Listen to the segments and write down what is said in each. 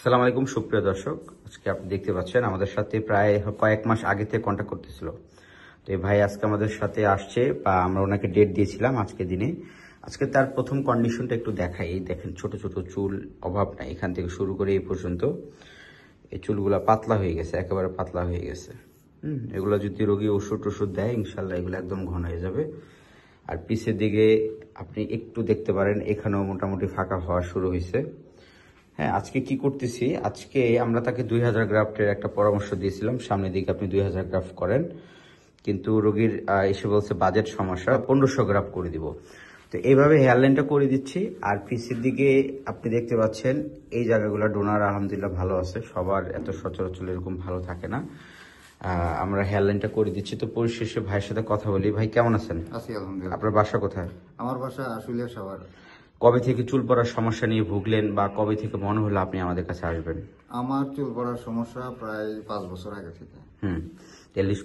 আসসালামু আলাইকুম সুপ্রিয় দর্শক, আজকে আপনি দেখতে পাচ্ছেন আমাদের সাথে প্রায় কয়েক মাস আগে থেকে কন্ট্যাক্ট করতেছিল। তো এই ভাই আজকে আমাদের সাথে আসছে, বা আমরা ওনাকে ডেট দিয়েছিলাম আজকে দিনে। আজকে তার প্রথম কন্ডিশনটা একটু দেখাই। এই দেখেন, ছোট ছোট চুল, অভাব নাই এখান থেকে শুরু করে এই পর্যন্ত। এই চুলগুলা পাতলা হয়ে গেছে, একেবারে পাতলা হয়ে গেছে। এগুলো যদি রোগী ওষুধ দেয়, ইনশাল্লাহ এগুলো একদম ঘন হয়ে যাবে। আর পিছের দিকে আপনি একটু দেখতে পারেন, এখানেও মোটামুটি ফাঁকা হওয়া শুরু হয়েছে। হ্যাঁ, আজকে কি করতেছি, আজকে আমরা তাকে 2000 গ্রাফটের একটা পরামর্শ দিয়েছিলাম, সামনের দিকে আপনি 2000 গ্রাফট করেন। কিন্তু রোগীর এসে বলছে বাজেট সমস্যা, 1500 গ্রাফট করে দিব। তো এইভাবে হেয়ারলাইনটা করে দিচ্ছি। আর পিসির দিকে আপনি দেখতে পাচ্ছেন এই জায়গাগুলো ডোনার আলহামদুলিল্লাহ ভালো আছে, সবার এত সচরাচর এরকম ভালো থাকে না। আমরা হেয়ারলাইনটা করে দিচ্ছি। তো পরিশেষে ভাইয়ের সাথে কথা বলি। ভাই কেমন আছেন? আছি আলহামদুলিল্লাহ। আপনার বাসা কোথায়? আমার বাসা আশুলিয়া সাভার। কবে থেকে চুল পড়ার সমস্যা নিয়ে ভুগলেন, বা কবে থেকে মনে হলো আপনি আমাদের কাছে আসবেন? আমার চুল পড়ার সমস্যা প্রায় 5 বছর আগে থেকে।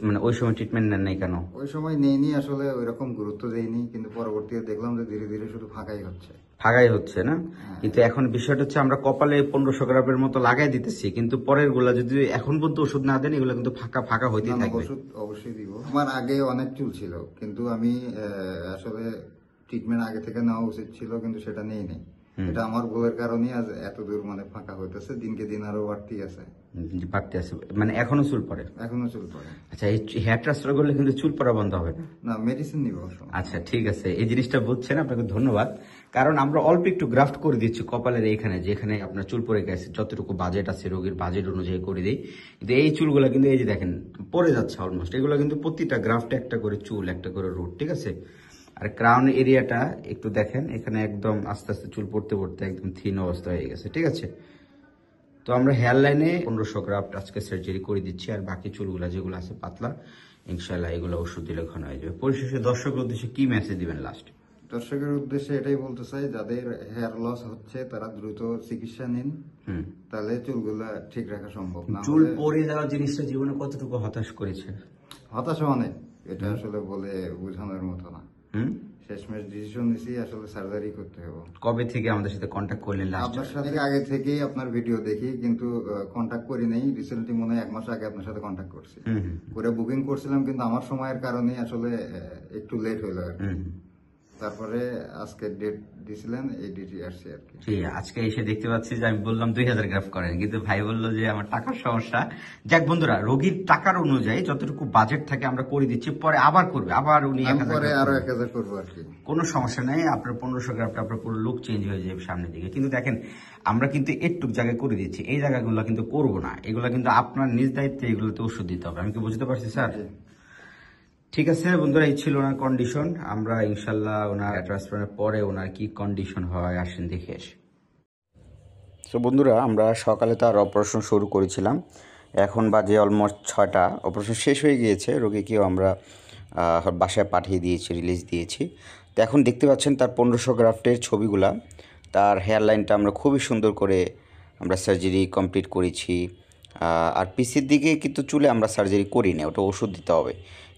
মানে ওই সময় ট্রিটমেন্ট নেন নাই কেন? ওই সময় নেইনি, আসলে ওই রকম গুরুত্ব দেইনি, কিন্তু পরবর্তীতে দেখলাম যে ধীরে ধীরে শুধু ফাঁকাই হচ্ছে। ফাঁকাই হচ্ছে না? কিন্তু এখন বিষয়টা হচ্ছে, আমরা কপালে 1500 গ্রামের মতো লাগাই দিতেছি, কিন্তু পরের গুলা যদি এখন পর্যন্ত ওষুধ না দেন, এগুলো কিন্তু ফাঁকা ফাঁকা হইতেই থাকবে। ওষুধ অবশ্যই দিব। আমার আগে অনেক চুল ছিল, কিন্তু আমি আসলে ট্রিটমেন্ট আগে থেকে নেওয়া উচিত ছিল, কিন্তু সেটা নেই। এটা আমার ভুলের কারণে আজ এত দূর মানে ফাঁকা হইতেছে, দিনকে দিন আরো বাড়তি আছে। বাড়তে আছে মানে এখনো চুল পড়ে? এখনো চুল পড়ে। আচ্ছা, এই হেয়ার ট্রান্সফার করলে কিন্তু চুল পড়া বন্ধ হবে না? না, মেডিসিন নিব। আচ্ছা, ঠিক আছে, এই জিনিসটা বুঝছেন, আপনাকে ধন্যবাদ। কারণ আমরা অল্প একটু গ্রাফট করে দিচ্ছি কপালের এইখানে, যেখানে আপনার চুল পড়ে গেছে, যতটুকু বাজেট আছে রোগীর বাজেট অনুযায়ী করে দিই। কিন্তু এই চুলগুলো কিন্তু এই যে দেখেন পড়ে যাচ্ছে অলমোস্ট। এগুলো কিন্তু প্রতিটা গ্রাফটে একটা করে চুল, একটা করে রুট, ঠিক আছে? আর ক্রাউন এরিয়াটা একটু দেখেন, এখানে একদম আস্তে আস্তে চুল পড়তে পড়তে একদম থিন অবস্থা হয়ে গেছে, ঠিক আছে? তো আমরা হেয়ার লাইনে 1500 গ্রাফট আজকে সার্জারি করে দিচ্ছি। আর বাকি চুলগুলা যেগুলো আছে পাতলা, ইনশাল্লাহ এগুলো ওষুধ দিলে ঘন হয়ে যাবে। পরিশেষে দর্শকের উদ্দেশ্যে কি মেসেজ দিবেন লাস্ট? দর্শকের উদ্দেশ্যে এটাই বলতে চাই, যাদের হেয়ার লস হচ্ছে তারা দ্রুত চিকিৎসা নিন, তাহলে চুলগুলা ঠিক রাখা সম্ভব। না চুল পড়ে যাওয়া জিনিসটা জীবনে কতটুকু হতাশ করেছে? হতাশা অনেক, এটা আসলে বলে বোঝানোর মতো না। শেষমেশ ডিসিশন নিয়েছি আসলে সার্জারি করতে হবে। কবে থেকে আমাদের সাথে কন্ট্যাক্ট করলেন? আপনার সাথে আগে থেকেই আপনার ভিডিও দেখি, কিন্তু কন্ট্যাক্ট করি নাই। রিসেন্টলি মনে হয় 1 মাস আগে আপনার সাথে কন্ট্যাক্ট করছি, করে বুকিং করছিলাম, কিন্তু আমার সময়ের কারণে আসলে একটু লেট হইলো আর কি। তারপরে আজকে ডেট দিছিলেন, এই ডেটে আসছি আর কি। আজকে এসে দেখতে পাচ্ছি যে আমি বললাম 2000 গ্রাফ করেন, কিন্তু ভাই বললো যে আমার টাকার সমস্যা। যাক বন্ধুরা, রোগীর টাকার অনুযায়ী যতটুকু বাজেট থাকে আমরা করে দিচ্ছি, পরে আবার করবে, আবার উনি 1000 আরো 1000 করবো আর কি। কোনো সমস্যা নেই, আপনার 1500 গ্রাফটা আপনার পুরো লুক চেঞ্জ হয়ে যাবে সামনের দিকে। কিন্তু দেখেন, আমরা কিন্তু একটু জায়গায় করে দিচ্ছি, এই জায়গাগুলো কিন্তু করবো না। এগুলো কিন্তু আপনার নিজ দায়িত্বে, এগুলোতে ওষুধ দিতে হবে। আমি কি বুঝতে পারছি স্যার? ঠিক আছে বন্ধুরা, এই ছিল ওনার কন্ডিশন। আমরা ইনশাল্লাহ ওনার ট্রান্সফারের পরে ওনার কি কন্ডিশন হয় আসেন দেখে আসি। তো বন্ধুরা, আমরা সকালে তার অপারেশন শুরু করেছিলাম, এখন বাজে অলমোস্ট 6টা। অপারেশন শেষ হয়ে গিয়েছে, রোগীকেও আমরা বাসায় পাঠিয়ে দিয়েছি, রিলিজ দিয়েছি। তো এখন দেখতে পাচ্ছেন তার 1500 গ্রাফটের ছবিগুলা। তার হেয়ার লাইনটা আমরা খুবই সুন্দর করে আমরা সার্জারি কমপ্লিট করেছি। আর পিসির দিকে কিন্তু চুলে আমরা সার্জারি করি না, ওটা ওষুধ দিতে হবে।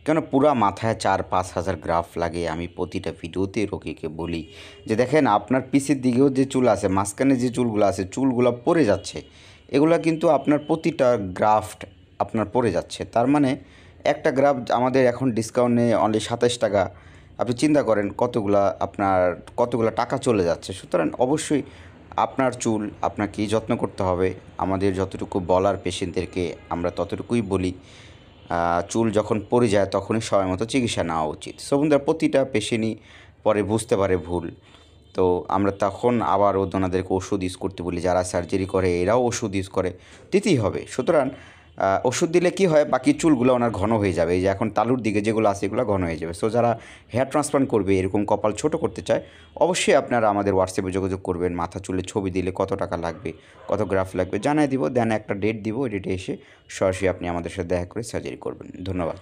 কেন পুরা মাথায় 4-5 হাজার গ্রাফ লাগে। আমি প্রতিটা ভিডিওতে রোগীকে বলি যে দেখেন, আপনার পিসের দিকেও যে চুল আছে, মাঝখানে যে চুলগুলো আছে, চুলগুলো পড়ে যাচ্ছে। এগুলো কিন্তু আপনার প্রতিটা গ্রাফট আপনার পড়ে যাচ্ছে। তার মানে একটা গ্রাফ আমাদের এখন ডিসকাউন্টে অনলি 27 টাকা। আপনি চিন্তা করেন কতগুলো টাকা চলে যাচ্ছে। সুতরাং অবশ্যই আপনার চুল আপনাকেই যত্ন করতে হবে। আমাদের যতটুকু বলার পেশেন্টদেরকে আমরা ততটুকুই বলি, চুল যখন পড়ে যায় তখনই সময় মতো চিকিৎসা নেওয়া উচিত। সো বন্ধুরা, প্রতিটা পেশেন্টই পরে বুঝতে পারে ভুল, তো আমরা তখন আবার ওনাদেরকে ওষুধ ইউজ করতে বলি। যারা সার্জারি করে এরাও ওষুধ ইউজ করে, দিতেই হবে। সুতরাং ওষুধ দিলে কি হয়, বাকি চুলগুলো ওনার ঘন হয়ে যাবে। এই যে এখন তালুর দিকে যেগুলো আছে এগুলো ঘন হয়ে যাবে। সো যারা হেয়ার ট্রান্সপ্লান্ট করবে, এরকম কপাল ছোট করতে চায়, অবশ্যই আপনারা আমাদের হোয়াটসঅ্যাপে যোগাযোগ করবেন। মাথা চুলের ছবি দিলে কত টাকা লাগবে, কত গ্রাফ লাগবে জানিয়ে দিব, দেন একটা ডেট দিব, ওই ডেটে এসে সরাসরি আপনি আমাদের সাথে দেখা করে সার্জারি করবেন। ধন্যবাদ।